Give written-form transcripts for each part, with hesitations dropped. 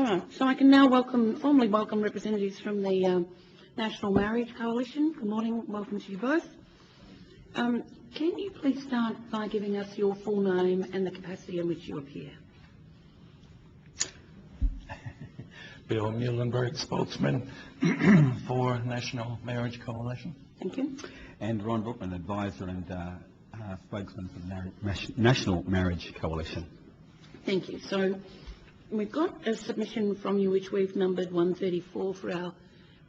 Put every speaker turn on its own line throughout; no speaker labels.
All right, so I can now formally welcome representatives from the National Marriage Coalition. Good morning, welcome to you both. Can you please start by giving us your full name and the capacity in which you appear?
Bill Muehlenberg, spokesman for National Marriage Coalition.
Thank you.
And Ron Brookman, advisor and spokesman for the National Marriage Coalition.
Thank you. So we've got a submission from you which we've numbered 134 for our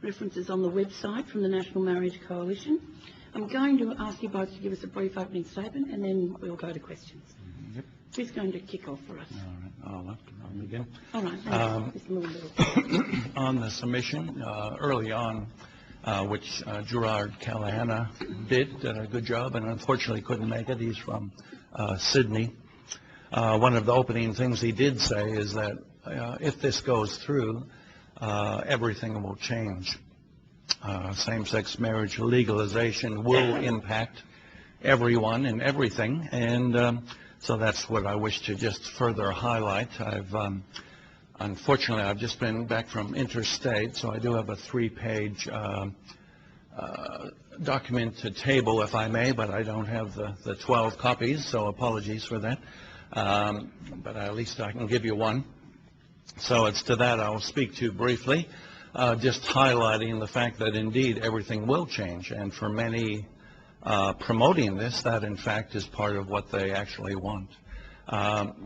references on the website from the National Marriage Coalition. I'm going to ask you both to give us a brief opening statement and then we'll go to questions.
Yep.
Who's going to kick off for us?
All right, I'll begin.
All right, thanks, Mr. Muehlenberg.
On the submission, early on, which Gerard Callahan did a good job and unfortunately couldn't make it. He's from Sydney. One of the opening things he did say is that if this goes through, everything will change. Same-sex marriage legalization will impact everyone and everything, and so that's what I wish to just further highlight. Unfortunately, I've just been back from interstate, so I do have a 3-page document to table, if I may, but I don't have the 12 copies, so apologies for that. But at least I can give you one. So it's to that I'll speak to briefly, just highlighting the fact that indeed everything will change, and for many promoting this, that in fact is part of what they actually want.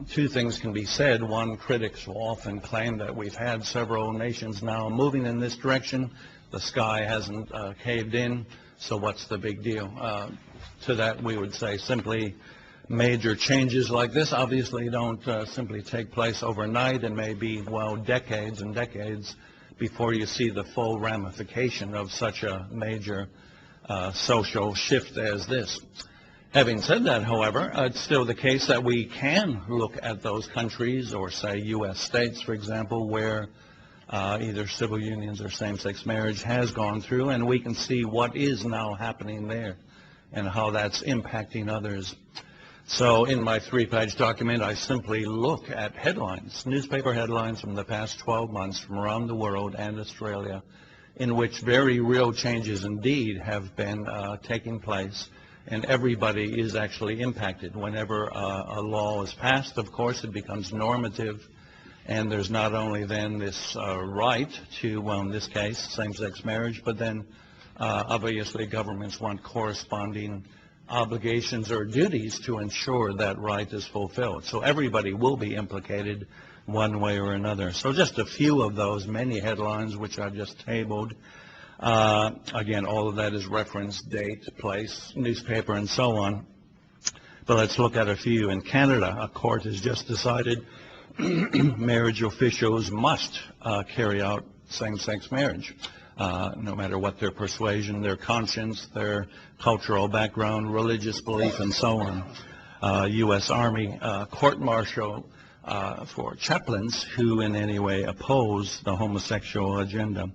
Two things can be said. One, critics will often claim that we've had several nations now moving in this direction. The sky hasn't caved in, so what's the big deal? To that we would say simply major changes like this obviously don't simply take place overnight, and may be, well, decades and decades before you see the full ramification of such a major social shift as this. Having said that, however, it's still the case that we can look at those countries, or say U.S. states, for example, where either civil unions or same-sex marriage has gone through, and we can see what is now happening there and how that's impacting others. So in my 3-page document, I simply look at headlines, newspaper headlines from the past 12 months from around the world and Australia, in which very real changes indeed have been taking place, and everybody is actually impacted. Whenever a law is passed, of course, it becomes normative, and there's not only then this right to, well, in this case, same-sex marriage, but then obviously governments want corresponding obligations or duties to ensure that right is fulfilled. So everybody will be implicated one way or another. So just a few of those many headlines which I've just tabled. Again, all of that is reference, date, place, newspaper, and so on. But let's look at a few. In Canada, a court has just decided marriage officials must carry out same-sex marriage, no matter what their persuasion, their conscience, their cultural background, religious belief, and so on. U.S. Army court-martial for chaplains who in any way oppose the homosexual agenda.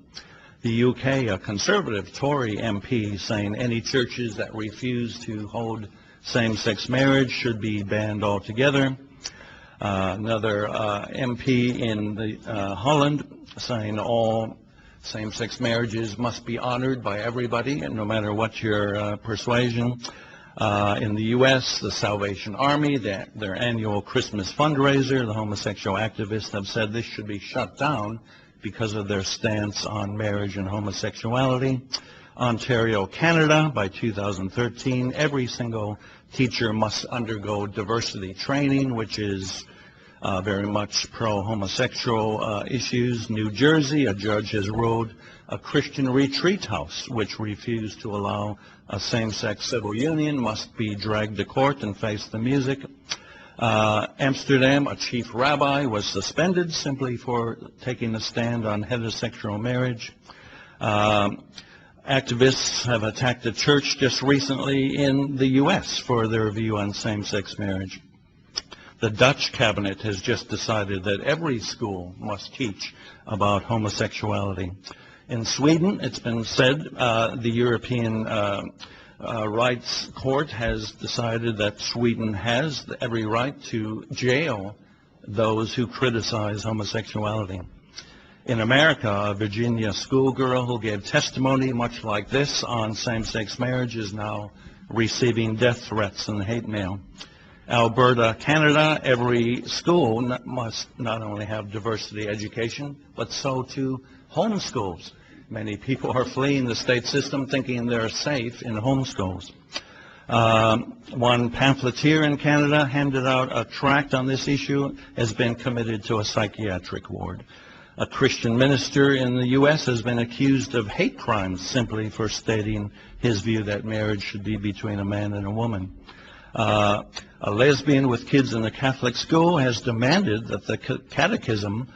The UK, a conservative Tory MP saying any churches that refuse to hold same-sex marriage should be banned altogether. Another MP in Holland saying all same-sex marriages must be honored by everybody, and no matter what your persuasion. In the U.S., the Salvation Army, their annual Christmas fundraiser, the homosexual activists have said this should be shut down because of their stance on marriage and homosexuality. Ontario, Canada, by 2013, every single teacher must undergo diversity training, which is very much pro-homosexual issues. New Jersey, a judge has ruled a Christian retreat house which refused to allow a same-sex civil union must be dragged to court and face the music. Amsterdam, a chief rabbi was suspended simply for taking a stand on heterosexual marriage. Activists have attacked a church just recently in the U.S. for their view on same-sex marriage. The Dutch cabinet has just decided that every school must teach about homosexuality. In Sweden, it's been said the European Rights Court has decided that Sweden has every right to jail those who criticize homosexuality. In America, a Virginia schoolgirl who gave testimony much like this on same-sex marriage is now receiving death threats and hate mail. Alberta, Canada, every school must not only have diversity education, but so too homeschools. Many people are fleeing the state system thinking they're safe in homeschools. One pamphleteer in Canada handed out a tract on this issue, has been committed to a psychiatric ward. A Christian minister in the U.S. has been accused of hate crimes simply for stating his view that marriage should be between a man and a woman. A lesbian with kids in a Catholic school has demanded that the catechism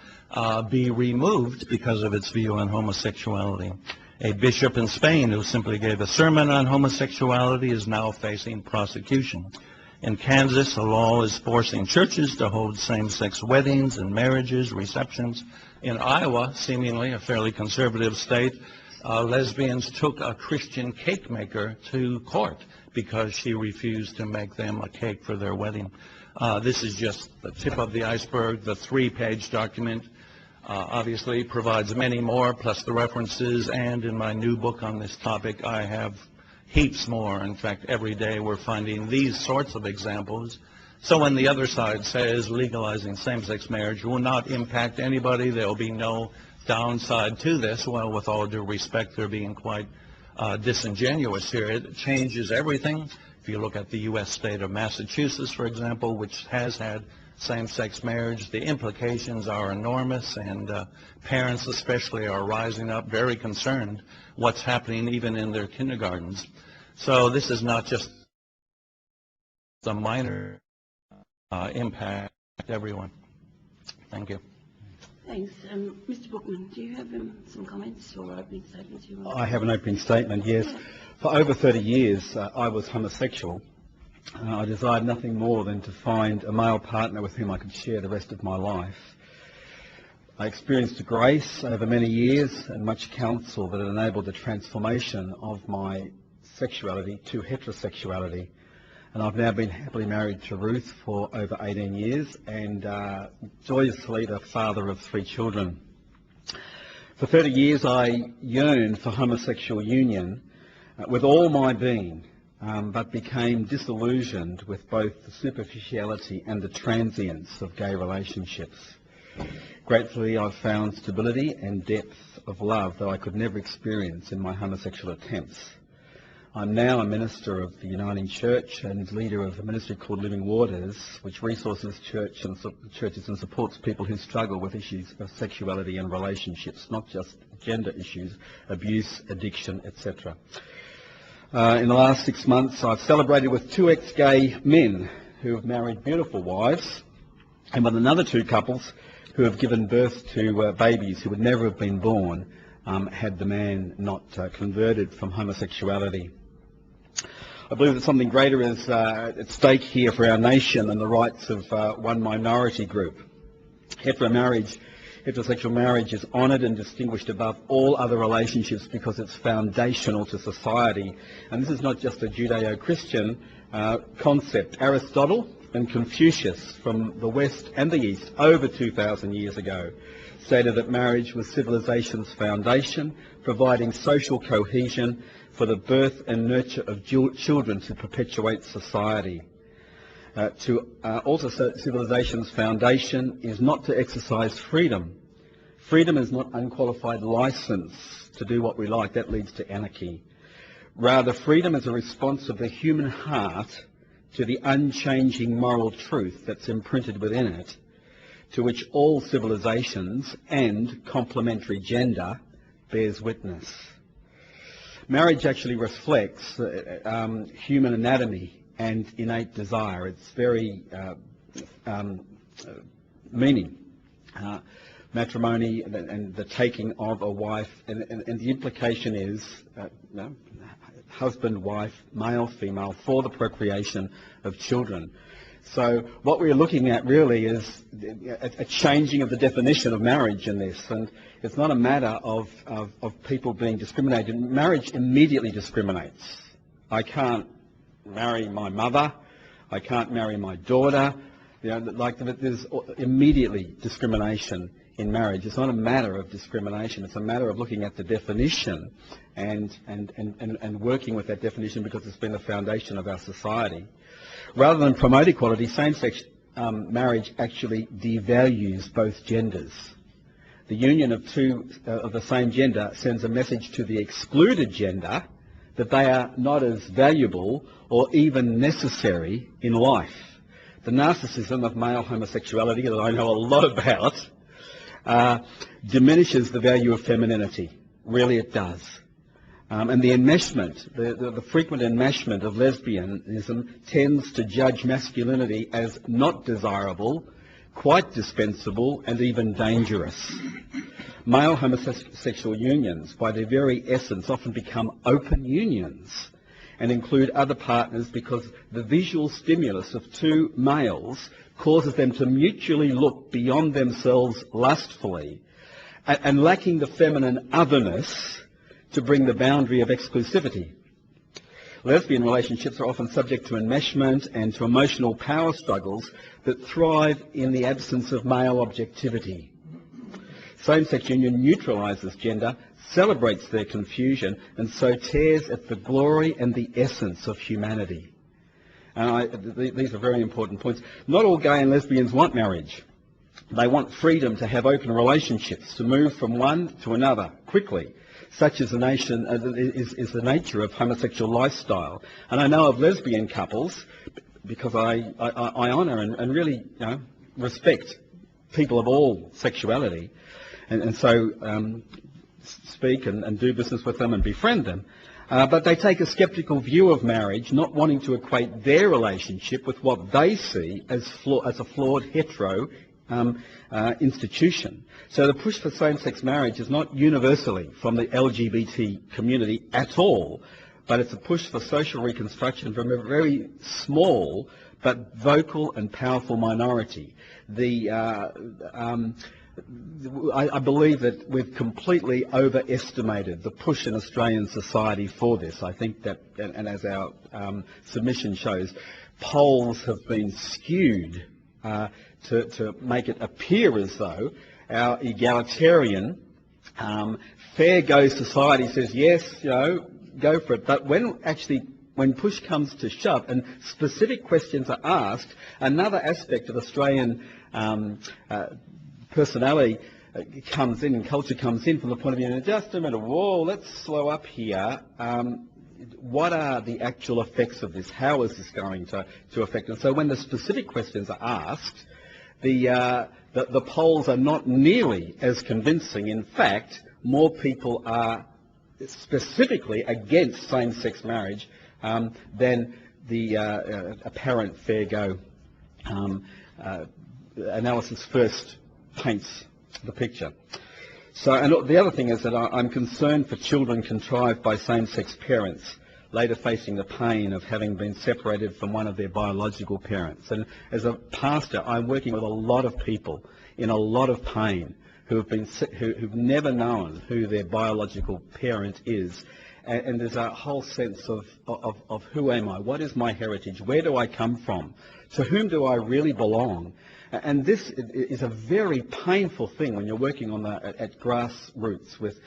be removed because of its view on homosexuality. A bishop in Spain who simply gave a sermon on homosexuality is now facing prosecution. In Kansas, a law is forcing churches to hold same-sex weddings and marriages, receptions. In Iowa, seemingly a fairly conservative state, lesbians took a Christian cake maker to court because she refused to make them a cake for their wedding. This is just the tip of the iceberg. The 3-page document obviously provides many more, plus the references, and in my new book on this topic, I have heaps more. In fact, every day we're finding these sorts of examples. So when the other side says legalizing same-sex marriage will not impact anybody, there will be no downside to this, well, with all due respect, they're being quite disingenuous here. It changes everything. If you look at the U.S. state of Massachusetts, for example, which has had same-sex marriage, the implications are enormous, and parents especially are rising up very concerned what's happening even in their kindergartens. So this is not just a minor impact to everyone. Thank you.
Thanks. Mr. Bookman, do you have some comments or opening statements you want?
I have an opening statement, yes. For over 30 years, I was homosexual. I desired nothing more than to find a male partner with whom I could share the rest of my life. I experienced grace over many years and much counsel that enabled the transformation of my sexuality to heterosexuality. And I've now been happily married to Ruth for over 18 years and joyously the father of 3 children. For 30 years I yearned for homosexual union with all my being, but became disillusioned with both the superficiality and the transience of gay relationships. Gratefully, I've found stability and depth of love that I could never experience in my homosexual attempts. I'm now a minister of the Uniting Church and leader of a ministry called Living Waters, which resources churches and supports people who struggle with issues of sexuality and relationships, not just gender issues, abuse, addiction, etc. In the last 6 months, I've celebrated with 2 ex-gay men who have married beautiful wives, and with another 2 couples who have given birth to babies who would never have been born had the man not converted from homosexuality. I believe that something greater is at stake here for our nation than the rights of one minority group. Heterosexual marriage is honoured and distinguished above all other relationships because it's foundational to society. And this is not just a Judeo-Christian concept. Aristotle and Confucius from the West and the East over 2,000 years ago stated that marriage was civilization's foundation, providing social cohesion for the birth and nurture of children to perpetuate society. Also, civilization's foundation is not to exercise freedom. Freedom is not unqualified license to do what we like. That leads to anarchy. Rather, freedom is a response of the human heart to the unchanging moral truth that's imprinted within it, to which all civilizations and complementary gender bears witness. Marriage actually reflects human anatomy and innate desire. It's very meaning. Matrimony and the taking of a wife, and the implication is husband, wife, male, female, for the procreation of children. So what we're looking at really is a changing of the definition of marriage in this, and it's not a matter of people being discriminated. Marriage immediately discriminates. I can't marry my mother, I can't marry my daughter, Like there's immediately discrimination in marriage. It's not a matter of discrimination. It's a matter of looking at the definition and working with that definition because it's been the foundation of our society. Rather than promote equality, same-sex marriage actually devalues both genders. The union of two of the same gender sends a message to the excluded gender that they are not as valuable or even necessary in life. The narcissism of male homosexuality that I know a lot about diminishes the value of femininity. Really it does. And the enmeshment, the frequent enmeshment of lesbianism tends to judge masculinity as not desirable, quite dispensable, and even dangerous. Male homosexual unions, by their very essence, often become open unions and include other partners because the visual stimulus of two males causes them to mutually look beyond themselves lustfully and lacking the feminine otherness to bring the boundary of exclusivity. Lesbian relationships are often subject to enmeshment and to emotional power struggles that thrive in the absence of male objectivity. Same-sex union neutralises gender, celebrates their confusion, and so tears at the glory and the essence of humanity. These are very important points. Not all gay and lesbians want marriage. They want freedom to have open relationships, to move from one to another quickly. Such is the nature of homosexual lifestyle. And I know of lesbian couples, because I honour and really respect people of all sexuality, and so speak and do business with them and befriend them. But they take a sceptical view of marriage, not wanting to equate their relationship with what they see as a flawed hetero institution. So the push for same-sex marriage is not universally from the LGBT community at all, but it's a push for social reconstruction from a very small but vocal and powerful minority. I believe that we've completely overestimated the push in Australian society for this. I think that, and as our submission shows, polls have been skewed to make it appear as though our egalitarian, fair-go society says, yes, go for it. But when push comes to shove and specific questions are asked, another aspect of Australian personality comes in and culture comes in from the point of view, just a minute, whoa, let's slow up here. What are the actual effects of this? How is this going to affect it? So when the specific questions are asked, the polls are not nearly as convincing. In fact, more people are specifically against same-sex marriage than the apparent fair-go analysis first paints the picture. So, and the other thing is that I'm concerned for children contrived by same-sex parents, later facing the pain of having been separated from one of their biological parents. And as a pastor, I'm working with a lot of people in a lot of pain who've never known who their biological parent is. And there's a whole sense of who am I? What is my heritage? Where do I come from? To whom do I really belong? And this is a very painful thing when you're working on at grassroots with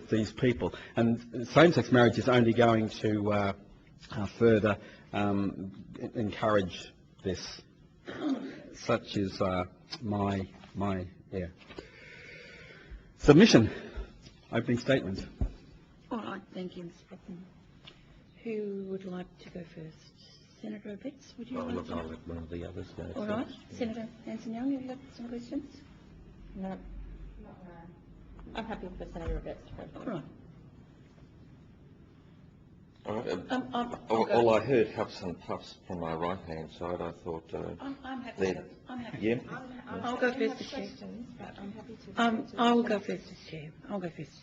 these people. And same-sex marriage is only going to further encourage this. Such is my submission. Opening statement.
All right, thank you, Ms. Brockman. Who would like to go first? Senator Abetz, would you like to?
I'll let one of the others go.
All right. Senator Hanson-Young, have you got some questions?
No. I'm happy for Senator Abetz to go.
All right.
All I heard huffs and puffs from my right-hand side. I thought...
I'm happy. I'm happy.
Yeah?
I'll go first as chair.
Questions, but I'm happy to...
I will go first as chair. I'll go first as